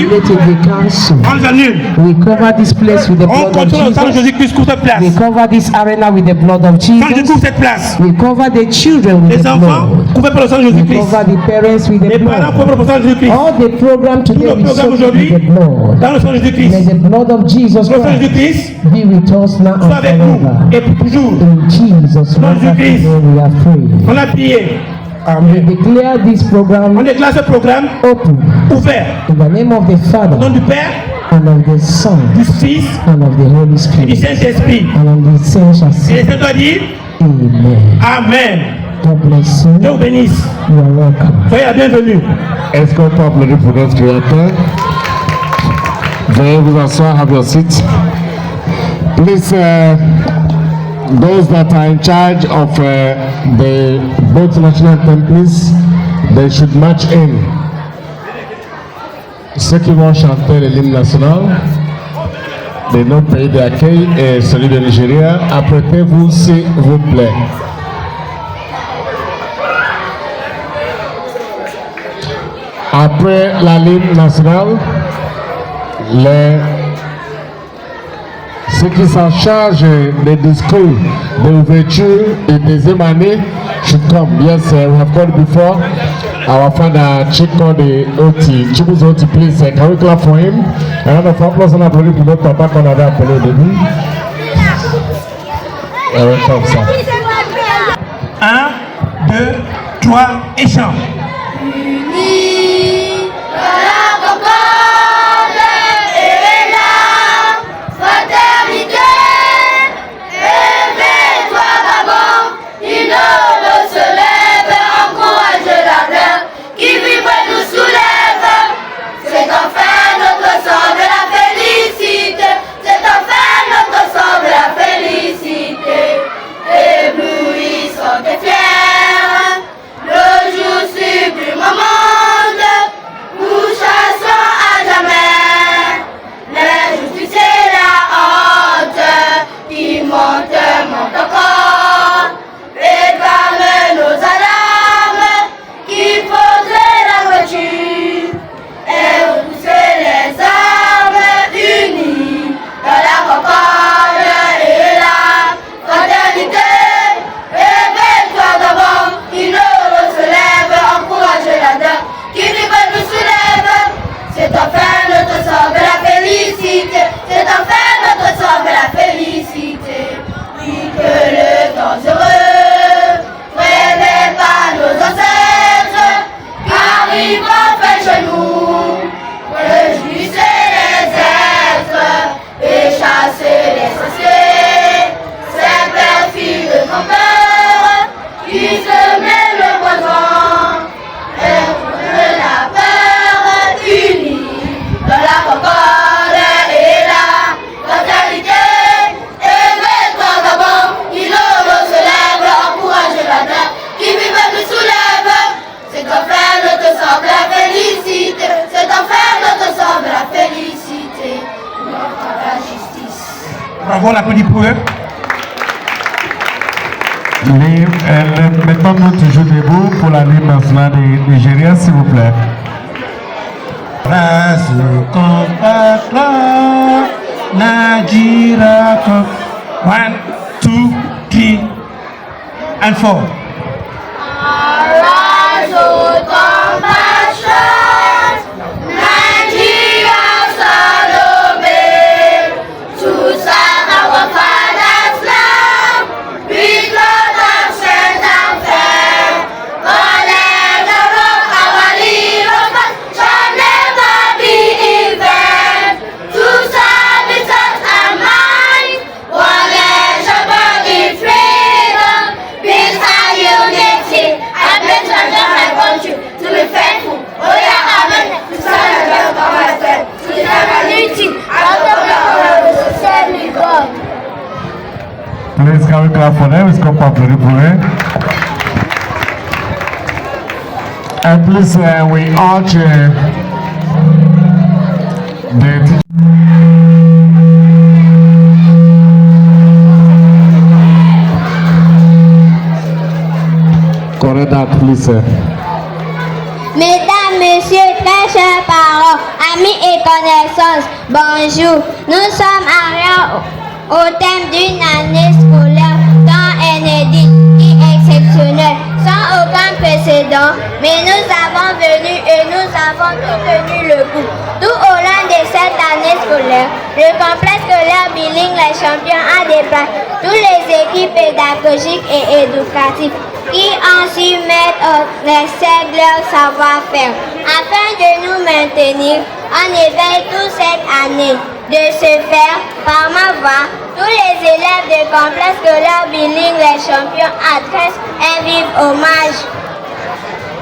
plus. On annule. We cover this place with the On blood of contrôle le sang de Jesus. Jésus-Christ couvre cette place. We cover this arena with the blood of Sang de Jesus. couvre cette place. We cover the children with Les the enfants blood. couverts par le sang de We Jésus-Christ. cover the parents with the Les parents couverts blood. par le sang de Jésus-Christ. All the program Tout today le we programme soak with aujourd'hui the blood. dans le sang de May Jésus-Christ. the blood of Jesus Le sang de Christ Jésus-Christ be with us now soit and avec nous et forever. pour toujours. In Jesus' Lord wonderful Jesus. name we are praying. On a prié. We Amen. declare this On program déclare ce programme open ouvert. in the name of the Au nom Father du Père, and of the Son du Fils and of the Holy et du Spirit. Saint-Esprit. And on the saints shall Et say, les saints doivent dire Amen. Amen. God bless you. Dieu vous bénisse. You are welcome. Soyez la bienvenue. Est-ce qu'on peut applaudir pour notre créateur? Veuillez vous asseoir, have your seat. Please, those that are in charge of the both national anthem, please, they should march in. Ceux qui vont chanter l'hymne national de notre pays d'accueil et celui de Nigeria, apprêtez-vous s'il vous plaît. Après la ligne nationale, ceux qui s'en chargent des discours d'ouverture et deuxième année should come. Yes, we have called before. Our father Chico de Oti, Chibuzo Oti, please, can we clap for him? A round of applause and applaudissements pour notre papa qu'on avait appelé au début. Welcome, sir. 1, 2, 3 et chant. Unis dans la concorde et la fraternité, éveille-toi d'abord, une aube se lève, encourage l'ardeur qui vibre et nous soulève. C'est enfin notre sang de la félicité, c'est enfin notre sang de la félicité. Éblouissante et fière, le jour sublime au monde, nous chassons à jamais l'injustice et la honte qui montent encore, réclament nos alarmes qui faisaient la voiture et repousser les armes unies dans la concorde et la fraternité. Réveille-toi d'abord, une aube se lève, encourage l'ardeur qui vibre nous soulève. C'est enfin notre sort de la félicité, c'est enfin notre sort de la félicité. Oui, que le temps heureux réveille pas nos ancêtres, car ils vont faire chez nous, réjouissez les êtres et chasser les sorciers, ces perfides trompeurs qui se mêlent le poison et contre la peur unie dans la concorde et la fraternité. Éveille-toi d'abord, une aube se lève, encourage la terre qui vive et nous soulève. C'est enfin notre sort de la félicité, c'est enfin notre sort de la félicité, notre la justice. Bravo, on applaudit pour eux. Mettons-nous toujours debout pour la ligne nationale du Nigeria, s'il vous plaît. Race combattra, Nigeria. 1, 2, 3 and 4. Arise, O compassion, Nigeria Salome, to serve our father's land, with Lord of strength and faith. Collect the rock, our little God shall never be in vain. To serve with us and mind, one nation born in freedom, peace and unity. I pledge myself my country to be faithful. Oh yeah, amen. To stand and love for myself, to defend my unity. I don't know to save me God. Please, can we clap for them? Est-ce qu'on peut applaudir pour eux? And please, we urge the correct that, please. Mesdames, Messieurs, très chers parents, Amis et connaissances, bonjour. Nous sommes arrivés au thème d'une année scolaire tant inédite et exceptionnelle, sans aucun précédent, mais nous avons venu et nous avons tout tenu le coup. Tout au long de cette année scolaire, le complexe scolaire bilingue Les Champions a déployé toutes les équipes pédagogiques et éducatives qui ainsi mettent en exergue leur savoir-faire afin de nous maintenir en éveil toute cette année. De ce faire, par ma voix, tous les élèves du complexe scolaire bilingue Les Champions adressent un vif hommage.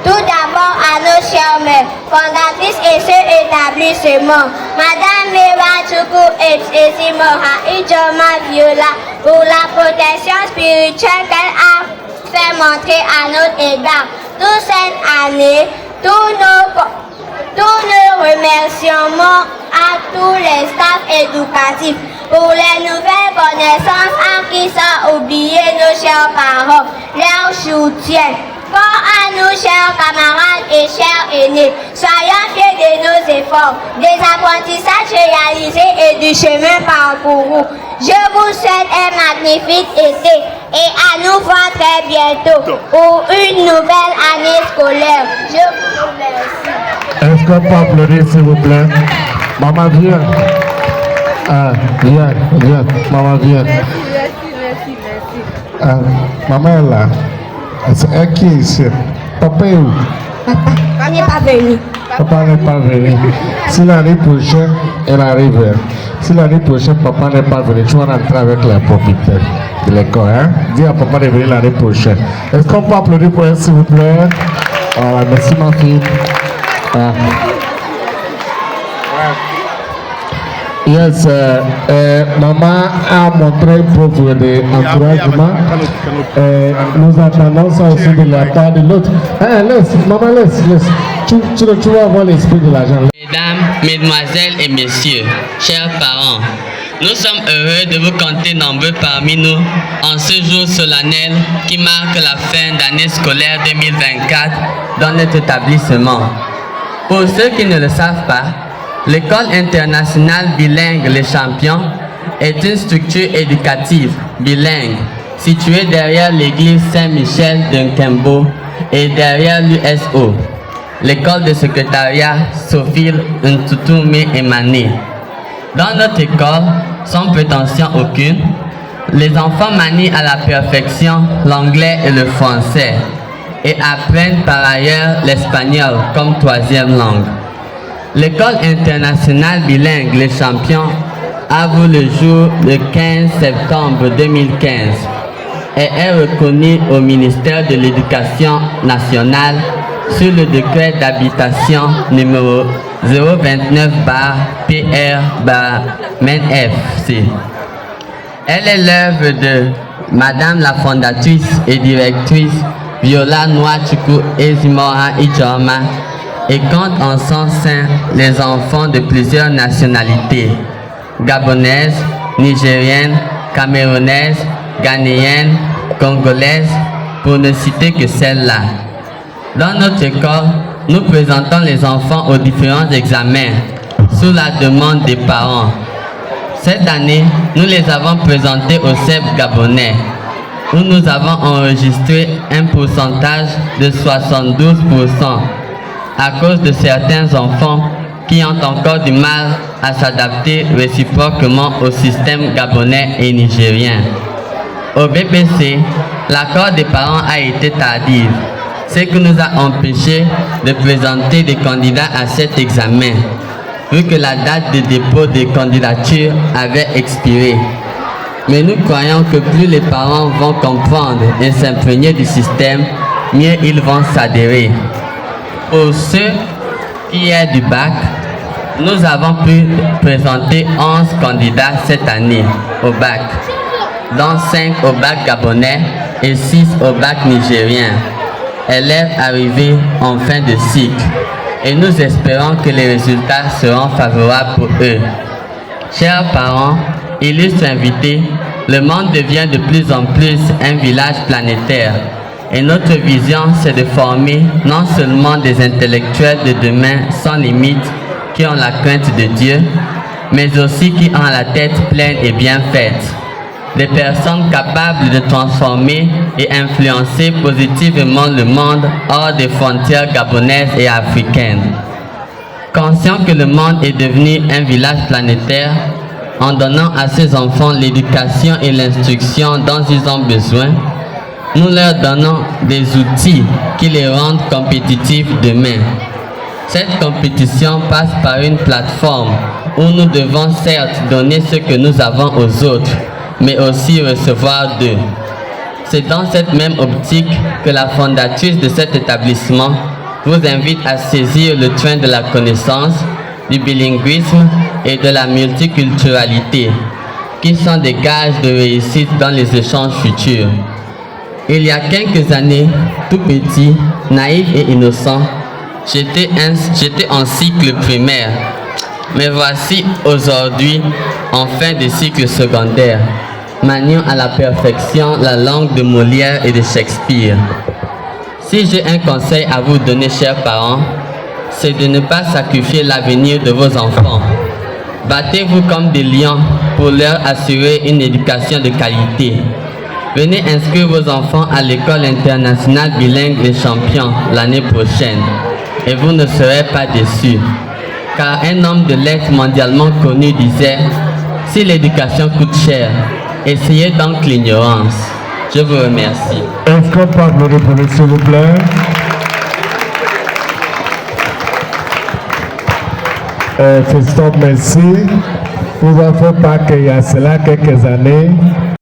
Tout d'abord à nos chères mères, fondatrices et ce établissement, Madame Mewa Choukou et Simora Ijoma Viola, pour la protection spirituelle qu'elle a fait montrer à notre égard. Toute cette année, tous nos remerciements à tous les staffs éducatifs pour les nouvelles connaissances acquises sans oublier nos chers parents, leur soutien. Quant à nous, chers camarades et chers aînés, soyons fiers de nos efforts, des apprentissages réalisés et du chemin parcouru. Je vous souhaite un magnifique été et à nous voir très bientôt pour une nouvelle année scolaire. Je vous remercie. Est-ce qu'on peut applaudir, s'il vous plaît? Maman, viens. Ah, viens. Maman, viens. Merci. Maman est là. Elle qui est ici? Papa est où? Papa n'est pas venu. Papa n'est pas venu. Si l'année prochaine, elle arrive. Si l'année prochaine, papa n'est pas venu, tu vas rentrer avec les propriétaires de l'école. Hein? Dis à papa de venir l'année prochaine. Est-ce qu'on peut applaudir pour elle, s'il vous plaît? Voilà, merci ma fille. Ah. Yes, maman a montré preuve d'encouragement. Nous attendons ça aussi de la part de l'autre. Maman, laisse. Tu vas avoir l'esprit de l'argent. Mesdames, mesdemoiselles et messieurs, chers parents, nous sommes heureux de vous compter nombreux parmi nous en ce jour solennel qui marque la fin d'année scolaire 2024 dans notre établissement. Pour ceux qui ne le savent pas, l'École internationale bilingue Les Champions est une structure éducative bilingue située derrière l'église Saint-Michel d'Nkembo et derrière l'USO, l'école de secrétariat Sophie Ntutume Emmané. Dans notre école, sans prétention aucune, les enfants manient à la perfection l'anglais et le français et apprennent par ailleurs l'espagnol comme troisième langue. L'école internationale bilingue Les Champions a vu le jour le 15 septembre 2015 et est reconnue au ministère de l'Éducation nationale sur le décret d'habitation numéro 029/PR/MENFC. Elle est l'œuvre de Madame la fondatrice et directrice Viola Nwachukwu Ezimora Ijoma et compte en son sein les enfants de plusieurs nationalités, gabonaises, nigériennes, camerounaises, ghanéennes, congolaises, pour ne citer que celles-là. Dans notre école, nous présentons les enfants aux différents examens sous la demande des parents. Cette année, nous les avons présentés au CEP gabonais, où nous avons enregistré un pourcentage de 72%. À cause de certains enfants qui ont encore du mal à s'adapter réciproquement au système gabonais et nigérien. Au BPC, l'accord des parents a été tardif, ce qui nous a empêché de présenter des candidats à cet examen, vu que la date de dépôt des candidatures avait expiré. Mais nous croyons que plus les parents vont comprendre et s'imprégner du système, mieux ils vont s'adhérer. Pour ceux qui est du bac, nous avons pu présenter 11 candidats cette année au bac, dont 5 au bac gabonais et 6 au bac nigérien, élèves arrivés en fin de cycle, et nous espérons que les résultats seront favorables pour eux. Chers parents, illustres invités, le monde devient de plus en plus un village planétaire. Et notre vision, c'est de former non seulement des intellectuels de demain sans limite qui ont la crainte de Dieu, mais aussi qui ont la tête pleine et bien faite. Des personnes capables de transformer et influencer positivement le monde hors des frontières gabonaises et africaines. Conscient que le monde est devenu un village planétaire, en donnant à ces enfants l'éducation et l'instruction dont ils ont besoin, nous leur donnons des outils qui les rendent compétitifs demain. Cette compétition passe par une plateforme où nous devons certes donner ce que nous avons aux autres, mais aussi recevoir d'eux. C'est dans cette même optique que la fondatrice de cet établissement vous invite à saisir le train de la connaissance, du bilinguisme et de la multiculturalité, qui sont des gages de réussite dans les échanges futurs. Il y a quelques années, tout petit, naïf et innocent, j'étais en cycle primaire. Mais voici aujourd'hui, en fin de cycle secondaire, maniant à la perfection la langue de Molière et de Shakespeare. Si j'ai un conseil à vous donner, chers parents, c'est de ne pas sacrifier l'avenir de vos enfants. Battez-vous comme des lions pour leur assurer une éducation de qualité. Venez inscrire vos enfants à l'école internationale bilingue des champions l'année prochaine et vous ne serez pas déçus. Car un homme de lettres mondialement connu disait « Si l'éducation coûte cher, essayez donc l'ignorance. » Je vous remercie. Est-ce qu'on peut applaudir pour lui, s'il vous plaît? Christophe, merci. Nous avons fait part qu'il y a cela quelques années,